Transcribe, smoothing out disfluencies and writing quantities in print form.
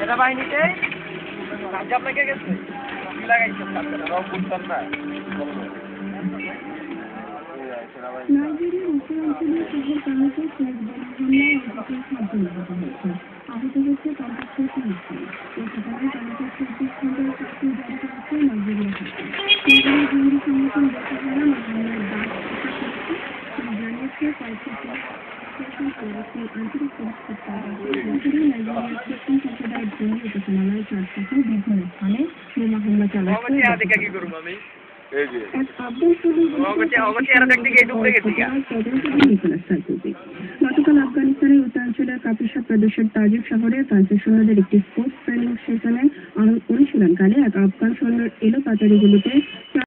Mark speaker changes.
Speaker 1: এটা বাহিনীতে রাজ্য আপনাকে গেছে লাগাইছে বুঝতাম না।
Speaker 2: নাইজেরিয়ার উত্তরাঞ্চলীয় শহর কানাকে শেষ হামলায় অন্তত 7 জন আহত হয়েছে। আহত হচ্ছে কমপক্ষে 30 জন। এই ঘটনায় কানাকে 24 ঘন্টার কাছে জারি করেছে নাইজেরিয়া সরকার। নাইজেরিয়ার জঙ্গি সংগঠন বোকো হারাম এই হামলার দায় স্বীকার করেছে। তিনি জানিয়েছে আন্তরিক পরিস্থিতি নাইজেরিয়ার খ্রিস্টান সম্প্রদায়ের জন্য উপাসনালয় চারসহ বিভিন্ন স্থানে বোমা হামলা চালাচ্ছে। গতকাল আফগানিস্তানের উত্তরাঞ্চলের কাপিসা প্রদেশের তাজিক শহরে ফ্রান্সের সৈন্যদের একটি স্পোর্টস ট্রেনিং সেশনে অনুশীলনকালে এক আফগান সৈন্যের এলোপাতাড়ি গুলিতে